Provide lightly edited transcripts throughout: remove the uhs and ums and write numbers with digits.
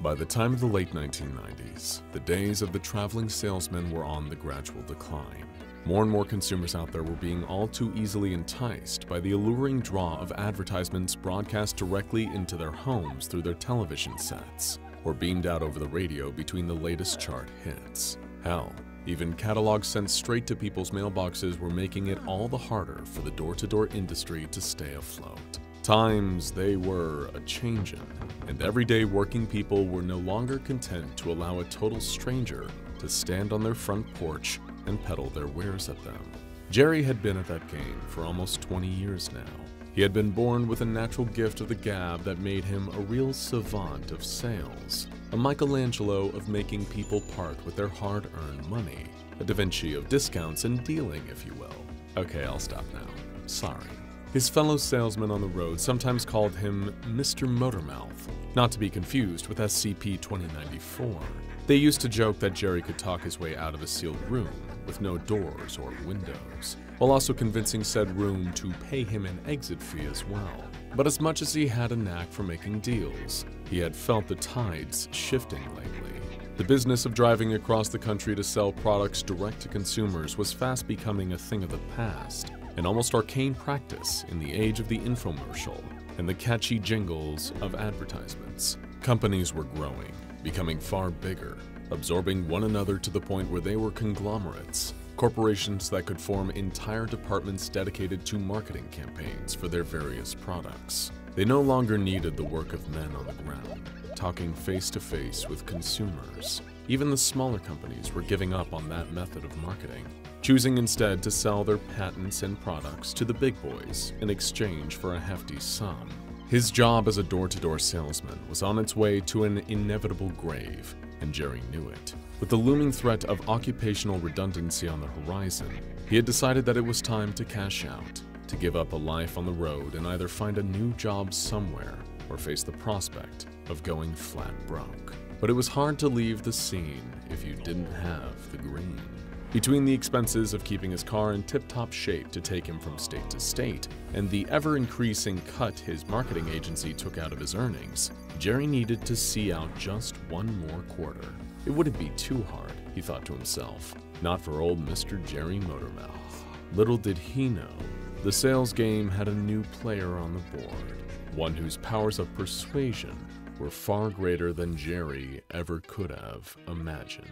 By the time of the late 1990s, the days of the traveling salesman were on the gradual decline. More and more consumers out there were being all too easily enticed by the alluring draw of advertisements broadcast directly into their homes through their television sets, or beamed out over the radio between the latest chart hits. Hell, even catalogs sent straight to people's mailboxes were making it all the harder for the door-to-door industry to stay afloat. Times, they were a-changin', and everyday working people were no longer content to allow a total stranger to stand on their front porch and peddle their wares at them. Jerry had been at that game for almost 20 years now. He had been born with a natural gift of the gab that made him a real savant of sales, a Michelangelo of making people part with their hard-earned money, a Da Vinci of discounts and dealing, if you will. Okay, I'll stop now. Sorry. His fellow salesmen on the road sometimes called him Mr. Motormouth, not to be confused with SCP-2094. They used to joke that Jerry could talk his way out of a sealed room with no doors or windows, while also convincing said room to pay him an exit fee as well. But as much as he had a knack for making deals, he had felt the tides shifting lately. The business of driving across the country to sell products direct to consumers was fast becoming a thing of the past, an almost arcane practice in the age of the infomercial and the catchy jingles of advertisements. Companies were growing, becoming far bigger, absorbing one another to the point where they were conglomerates, corporations that could form entire departments dedicated to marketing campaigns for their various products. They no longer needed the work of men on the ground, talking face-to-face with consumers. Even the smaller companies were giving up on that method of marketing, choosing instead to sell their patents and products to the big boys in exchange for a hefty sum. His job as a door-to-door salesman was on its way to an inevitable grave, and Jerry knew it. With the looming threat of occupational redundancy on the horizon, he had decided that it was time to cash out, to give up a life on the road and either find a new job somewhere or face the prospect of going flat broke. But it was hard to leave the scene if you didn't have the green. Between the expenses of keeping his car in tip-top shape to take him from state to state, and the ever-increasing cut his marketing agency took out of his earnings, Jerry needed to see out just one more quarter. It wouldn't be too hard, he thought to himself. Not for old Mr. Jerry Motormouth. Little did he know, the sales game had a new player on the board, one whose powers of persuasion were far greater than Jerry ever could have imagined.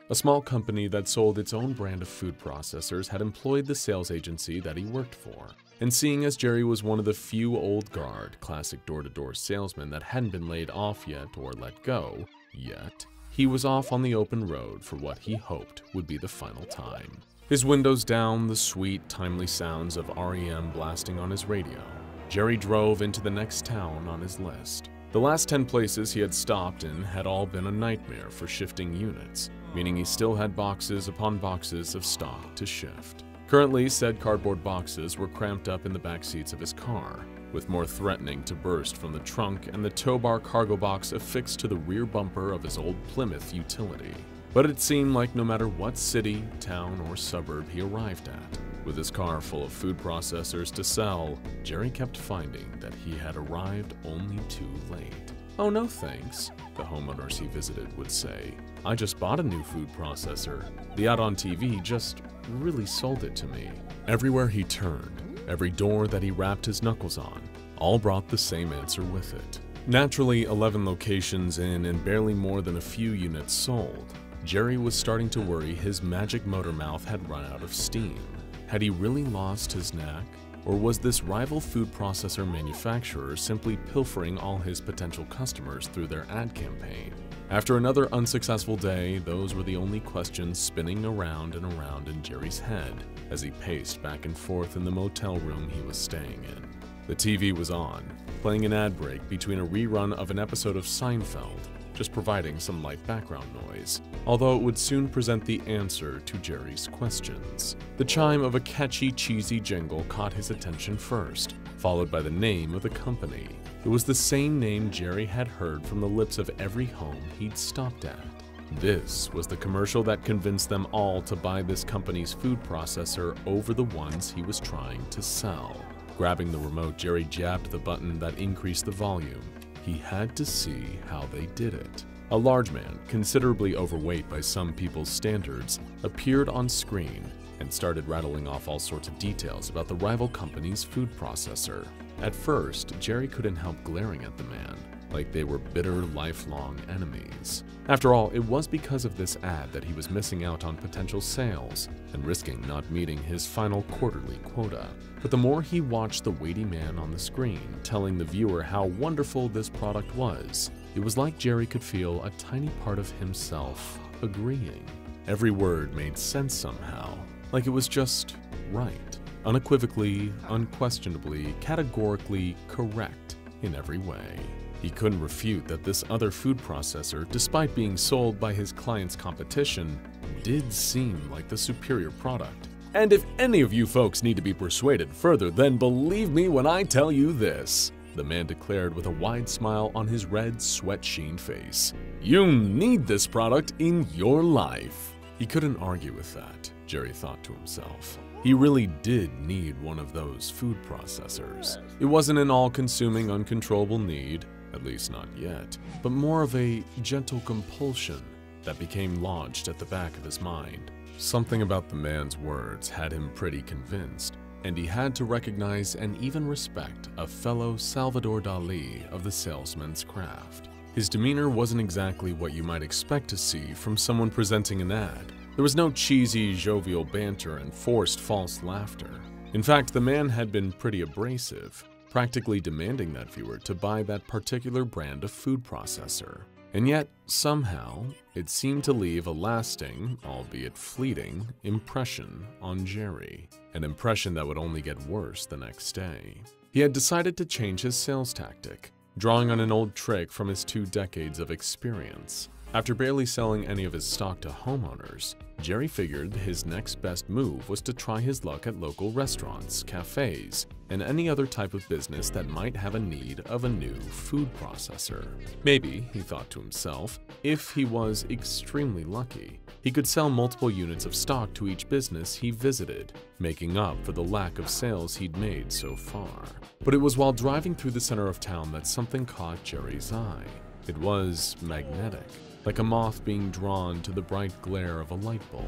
A small company that sold its own brand of food processors had employed the sales agency that he worked for. And seeing as Jerry was one of the few old guard, classic door-to-door salesmen that hadn't been laid off yet or let go yet, he was off on the open road for what he hoped would be the final time. His windows down, the sweet, timely sounds of REM blasting on his radio, Jerry drove into the next town on his list. The last 10 places he had stopped in had all been a nightmare for shifting units, meaning he still had boxes upon boxes of stock to shift. Currently, said cardboard boxes were cramped up in the back seats of his car, with more threatening to burst from the trunk and the tow bar cargo box affixed to the rear bumper of his old Plymouth utility. But it seemed like no matter what city, town, or suburb he arrived at, with his car full of food processors to sell, Jerry kept finding that he had arrived only too late. "Oh, no thanks," the homeowners he visited would say. "I just bought a new food processor. The ad on TV just really sold it to me." Everywhere he turned, every door that he rapped his knuckles on, all brought the same answer with it. Naturally, 11 locations in and barely more than a few units sold, Jerry was starting to worry his magic Motormouth had run out of steam. Had he really lost his knack? Or was this rival food processor manufacturer simply pilfering all his potential customers through their ad campaign? After another unsuccessful day, those were the only questions spinning around and around in Jerry's head as he paced back and forth in the motel room he was staying in. The TV was on, playing an ad break between a rerun of an episode of Seinfeld, just providing some light background noise, although it would soon present the answer to Jerry's questions. The chime of a catchy, cheesy jingle caught his attention first, followed by the name of the company. It was the same name Jerry had heard from the lips of every home he'd stopped at. This was the commercial that convinced them all to buy this company's food processor over the ones he was trying to sell. Grabbing the remote, Jerry jabbed the button that increased the volume. He had to see how they did it. A large man, considerably overweight by some people's standards, appeared on screen and started rattling off all sorts of details about the rival company's food processor. At first, Jerry couldn't help glaring at the man, like they were bitter, lifelong enemies. After all, it was because of this ad that he was missing out on potential sales and risking not meeting his final quarterly quota. But the more he watched the weighty man on the screen telling the viewer how wonderful this product was, it was like Jerry could feel a tiny part of himself agreeing. Every word made sense somehow, like it was just right, unequivocally, unquestionably, categorically correct in every way. He couldn't refute that this other food processor, despite being sold by his client's competition, did seem like the superior product. And if any of you folks need to be persuaded further, then believe me when I tell you this, the man declared with a wide smile on his red, sweat-sheen face. You need this product in your life. He couldn't argue with that, Jerry thought to himself. He really did need one of those food processors. It wasn't an all-consuming, uncontrollable need, at least not yet, but more of a gentle compulsion that became lodged at the back of his mind. Something about the man's words had him pretty convinced, and he had to recognize and even respect a fellow Salvador Dali of the salesman's craft. His demeanor wasn't exactly what you might expect to see from someone presenting an ad. There was no cheesy, jovial banter and forced false laughter. In fact, the man had been pretty abrasive, practically demanding that viewer to buy that particular brand of food processor. And yet, somehow, it seemed to leave a lasting, albeit fleeting, impression on Jerry. An impression that would only get worse the next day. He had decided to change his sales tactic, drawing on an old trick from his 2 decades of experience. After barely selling any of his stock to homeowners, Jerry figured his next best move was to try his luck at local restaurants, cafes, and any other type of business that might have a need of a new food processor. Maybe, he thought to himself, if he was extremely lucky, he could sell multiple units of stock to each business he visited, making up for the lack of sales he'd made so far. But it was while driving through the center of town that something caught Jerry's eye. It was magnetic, like a moth being drawn to the bright glare of a light bulb.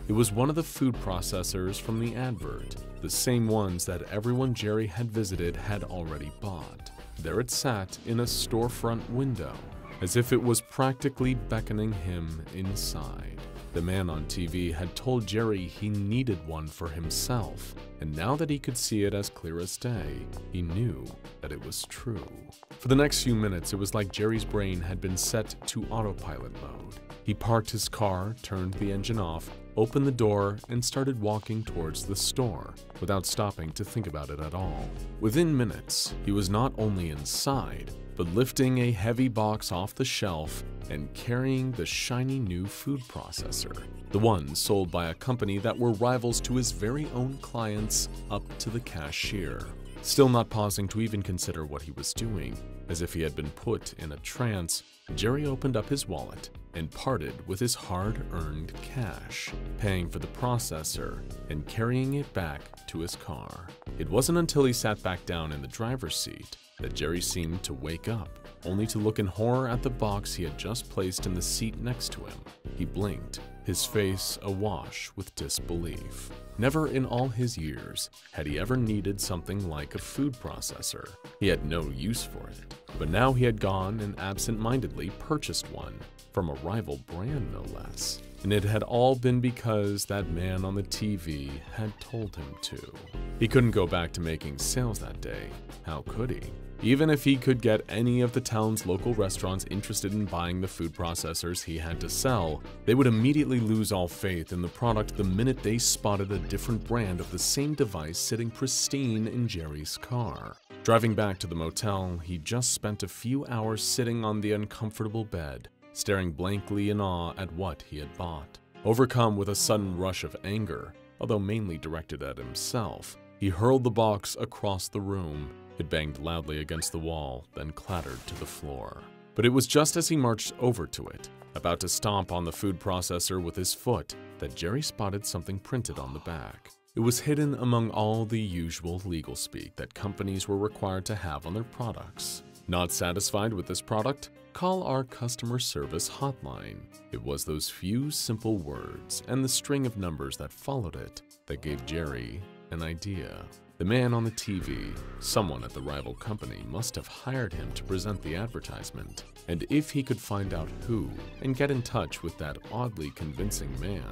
It was one of the food processors from the advert, the same ones that everyone Jerry had visited had already bought. There it sat in a storefront window, as if it was practically beckoning him inside. The man on TV had told Jerry he needed one for himself, and now that he could see it as clear as day, he knew that it was true. For the next few minutes, it was like Jerry's brain had been set to autopilot mode. He parked his car, turned the engine off, opened the door, and started walking towards the store, without stopping to think about it at all. Within minutes, he was not only inside, but lifting a heavy box off the shelf and carrying the shiny new food processor, the one sold by a company that were rivals to his very own clients, up to the cashier. Still not pausing to even consider what he was doing, as if he had been put in a trance, Jerry opened up his wallet and parted with his hard-earned cash, paying for the processor and carrying it back to his car. It wasn't until he sat back down in the driver's seat that Jerry seemed to wake up, only to look in horror at the box he had just placed in the seat next to him. He blinked, his face awash with disbelief. Never in all his years had he ever needed something like a food processor. He had no use for it. But now he had gone and absent-mindedly purchased one, from a rival brand no less. And it had all been because that man on the TV had told him to. He couldn't go back to making sales that day. How could he? Even if he could get any of the town's local restaurants interested in buying the food processors he had to sell, they would immediately lose all faith in the product the minute they spotted a different brand of the same device sitting pristine in Jerry's car. Driving back to the motel, he just spent a few hours sitting on the uncomfortable bed, staring blankly in awe at what he had bought. Overcome with a sudden rush of anger, although mainly directed at himself, he hurled the box across the room. It banged loudly against the wall, then clattered to the floor. But it was just as he marched over to it, about to stomp on the food processor with his foot, that Jerry spotted something printed on the back. It was hidden among all the usual legal speak that companies were required to have on their products. Not satisfied with this product, Call our customer service hotline. It was those few simple words and the string of numbers that followed it that gave Jerry an idea. The man on the TV, someone at the rival company, must have hired him to present the advertisement. And if he could find out who and get in touch with that oddly convincing man,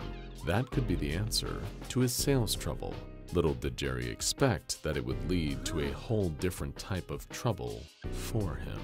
that could be the answer to his sales trouble. Little did Jerry expect that it would lead to a whole different type of trouble for him.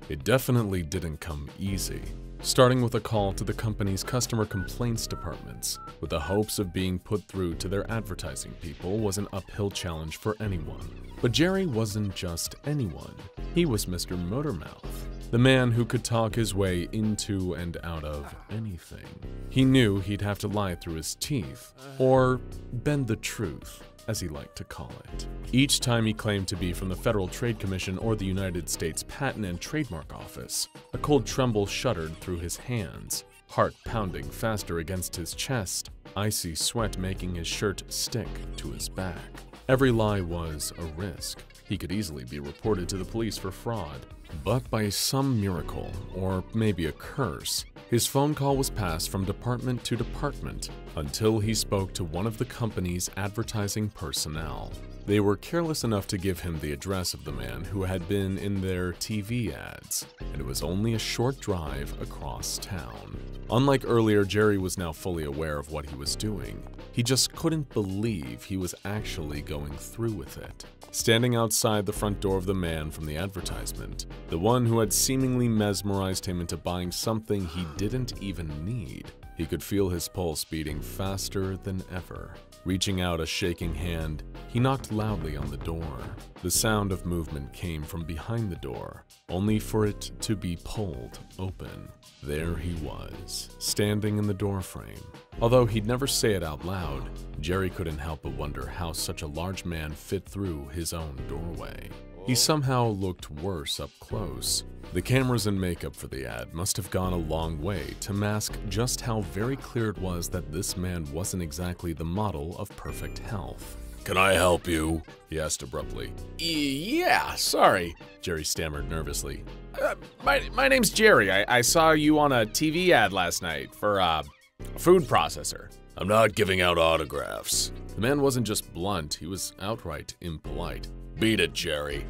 It definitely didn't come easy. Starting with a call to the company's customer complaints departments, with the hopes of being put through to their advertising people, was an uphill challenge for anyone. But Jerry wasn't just anyone. He was Mr. Motormouth, the man who could talk his way into and out of anything. He knew he'd have to lie through his teeth, or bend the truth, as he liked to call it. Each time he claimed to be from the Federal Trade Commission or the United States Patent and Trademark Office, a cold tremble shuddered through his hands, heart pounding faster against his chest, icy sweat making his shirt stick to his back. Every lie was a risk. He could easily be reported to the police for fraud. But by some miracle, or maybe a curse, his phone call was passed from department to department until he spoke to one of the company's advertising personnel. They were careless enough to give him the address of the man who had been in their TV ads, and it was only a short drive across town. Unlike earlier, Jerry was now fully aware of what he was doing. He just couldn't believe he was actually going through with it. Standing outside the front door of the man from the advertisement, the one who had seemingly mesmerized him into buying something he didn't even need, he could feel his pulse beating faster than ever. Reaching out a shaking hand, he knocked loudly on the door. The sound of movement came from behind the door, only for it to be pulled open. There he was, standing in the doorframe. Although he'd never say it out loud, Jerry couldn't help but wonder how such a large man fit through his own doorway. He somehow looked worse up close. The cameras and makeup for the ad must have gone a long way to mask just how very clear it was that this man wasn't exactly the model of perfect health. "Can I help you?" he asked abruptly. Yeah, sorry. Jerry stammered nervously. My name's Jerry. I saw you on a TV ad last night for a food processor. I'm not giving out autographs. The man wasn't just blunt, he was outright impolite. Beat it, Jerry.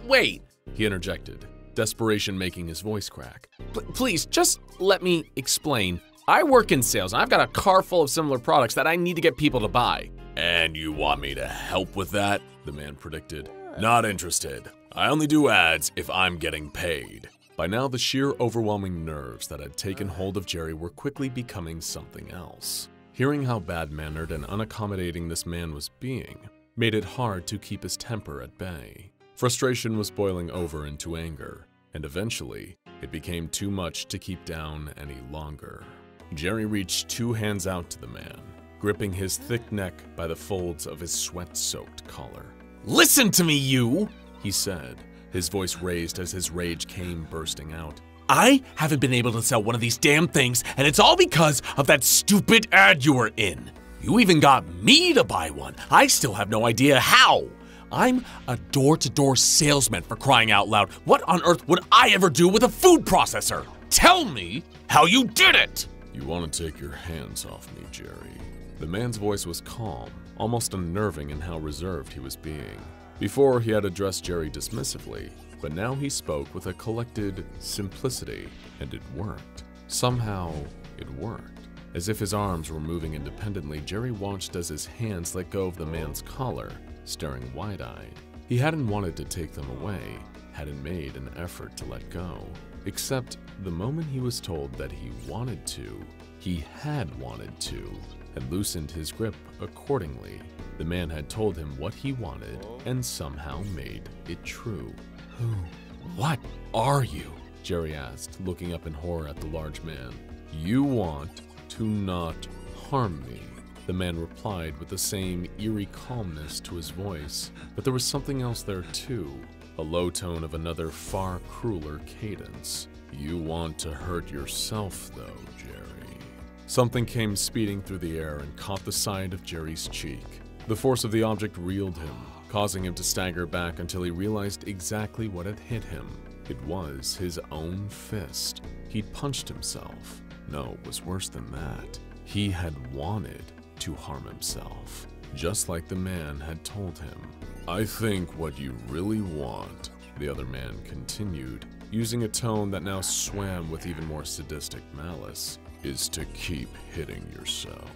Wait, he interjected, desperation making his voice crack. Please, just let me explain. I work in sales, and I've got a car full of similar products that I need to get people to buy. And you want me to help with that? The man predicted. Not interested. I only do ads if I'm getting paid. By now, the sheer overwhelming nerves that had taken hold of Jerry were quickly becoming something else. Hearing how bad-mannered and unaccommodating this man was being made it hard to keep his temper at bay. Frustration was boiling over into anger, and eventually, it became too much to keep down any longer. Jerry reached two hands out to the man, gripping his thick neck by the folds of his sweat-soaked collar. "Listen to me, you!" he said, his voice raised as his rage came bursting out. "I haven't been able to sell one of these damn things, and it's all because of that stupid ad you were in. You even got me to buy one. I still have no idea how. I'm a door-to-door salesman, for crying out loud. What on earth would I ever do with a food processor? Tell me how you did it!" You want to take your hands off me, Jerry. The man's voice was calm, almost unnerving in how reserved he was being. Before, he had addressed Jerry dismissively, but now he spoke with a collected simplicity, and it worked. Somehow, it worked. As if his arms were moving independently, Jerry watched as his hands let go of the man's collar, staring wide-eyed. He hadn't wanted to take them away, hadn't made an effort to let go. Except the moment he was told that he wanted to, he had wanted to, had loosened his grip accordingly. The man had told him what he wanted and somehow made it true. What are you? Jerry asked, looking up in horror at the large man. You want to not harm me, the man replied with the same eerie calmness to his voice, but there was something else there too, a low tone of another far crueler cadence. You want to hurt yourself though, Jerry. Something came speeding through the air and caught the side of Jerry's cheek. The force of the object reeled him, causing him to stagger back until he realized exactly what had hit him. It was his own fist. He'd punched himself. No, it was worse than that. He had wanted to harm himself, just like the man had told him. "I think what you really want," the other man continued, using a tone that now swam with even more sadistic malice, "is to keep hitting yourself."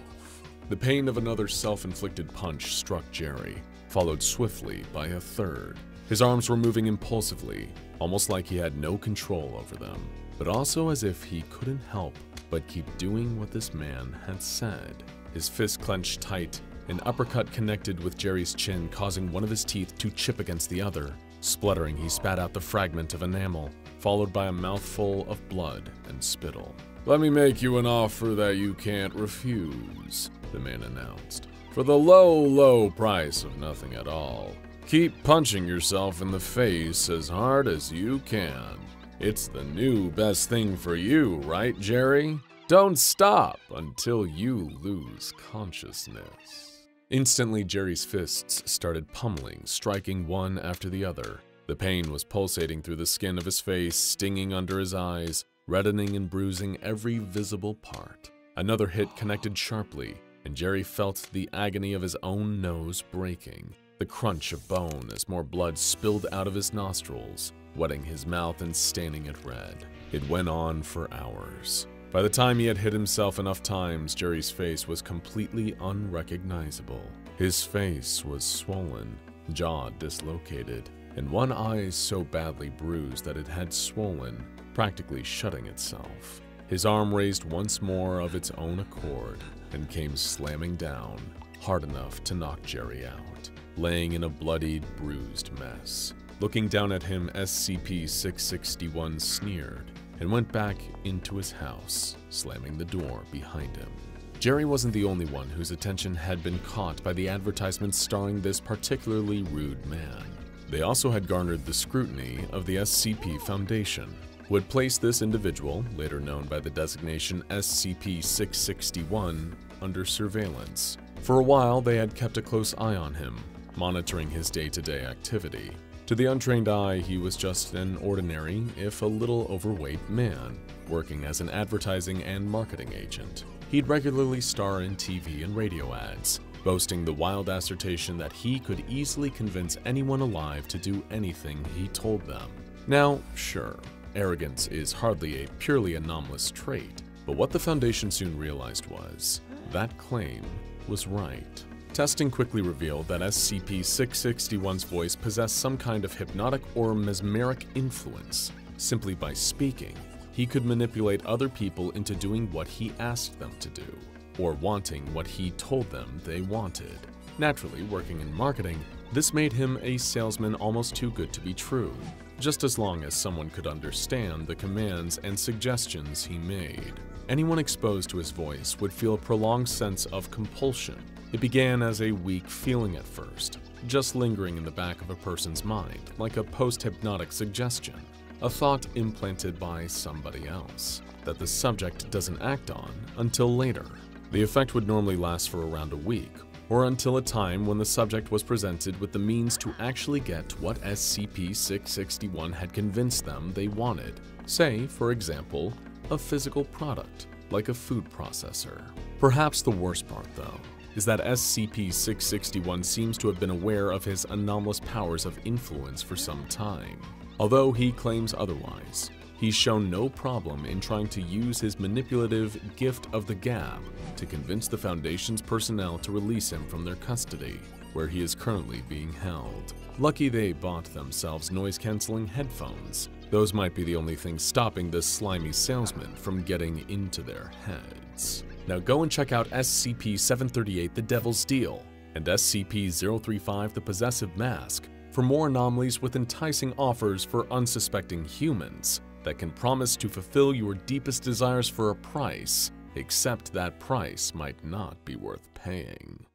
The pain of another self-inflicted punch struck Jerry, followed swiftly by a third. His arms were moving impulsively, almost like he had no control over them, but also as if he couldn't help but keep doing what this man had said. His fist clenched tight, an uppercut connected with Jerry's chin, causing one of his teeth to chip against the other. Spluttering, he spat out the fragment of enamel, followed by a mouthful of blood and spittle. "Let me make you an offer that you can't refuse," the man announced. "For the low, low price of nothing at all. Keep punching yourself in the face as hard as you can. It's the new best thing for you, right, Jerry? Don't stop until you lose consciousness." Instantly, Jerry's fists started pummeling, striking one after the other. The pain was pulsating through the skin of his face, stinging under his eyes, reddening and bruising every visible part. Another hit connected sharply, and Jerry felt the agony of his own nose breaking, the crunch of bone as more blood spilled out of his nostrils, wetting his mouth and staining it red. It went on for hours. By the time he had hit himself enough times, Jerry's face was completely unrecognizable. His face was swollen, jaw dislocated, and one eye so badly bruised that it had swollen, practically shutting itself. His arm raised once more of its own accord and came slamming down, hard enough to knock Jerry out, laying in a bloodied, bruised mess. Looking down at him, SCP-661 sneered and went back into his house, slamming the door behind him. Jerry wasn't the only one whose attention had been caught by the advertisements starring this particularly rude man. They also had garnered the scrutiny of the SCP Foundation, who had placed this individual, later known by the designation SCP-661, under surveillance. For a while, they had kept a close eye on him, monitoring his day-to-day activity. To the untrained eye, he was just an ordinary, if a little overweight man, working as an advertising and marketing agent. He'd regularly star in TV and radio ads, boasting the wild assertion that he could easily convince anyone alive to do anything he told them. Now, sure, arrogance is hardly a purely anomalous trait, but what the Foundation soon realized was that claim was right. Testing quickly revealed that SCP-661's voice possessed some kind of hypnotic or mesmeric influence. Simply by speaking, he could manipulate other people into doing what he asked them to do, or wanting what he told them they wanted. Naturally, working in marketing, this made him a salesman almost too good to be true, just as long as someone could understand the commands and suggestions he made. Anyone exposed to his voice would feel a prolonged sense of compulsion. It began as a weak feeling at first, just lingering in the back of a person's mind, like a post-hypnotic suggestion, a thought implanted by somebody else, that the subject doesn't act on until later. The effect would normally last for around a week, or until a time when the subject was presented with the means to actually get what SCP-661 had convinced them they wanted. Say, for example, a physical product, like a food processor. Perhaps the worst part, though, is that SCP-661 seems to have been aware of his anomalous powers of influence for some time. Although he claims otherwise, he's shown no problem in trying to use his manipulative gift of the gab to convince the Foundation's personnel to release him from their custody, where he is currently being held. Lucky they bought themselves noise-canceling headphones. Those might be the only thing stopping this slimy salesman from getting into their heads. Now go and check out SCP-738 The Devil's Deal and SCP-035 The Possessive Mask for more anomalies with enticing offers for unsuspecting humans that can promise to fulfill your deepest desires for a price, except that price might not be worth paying.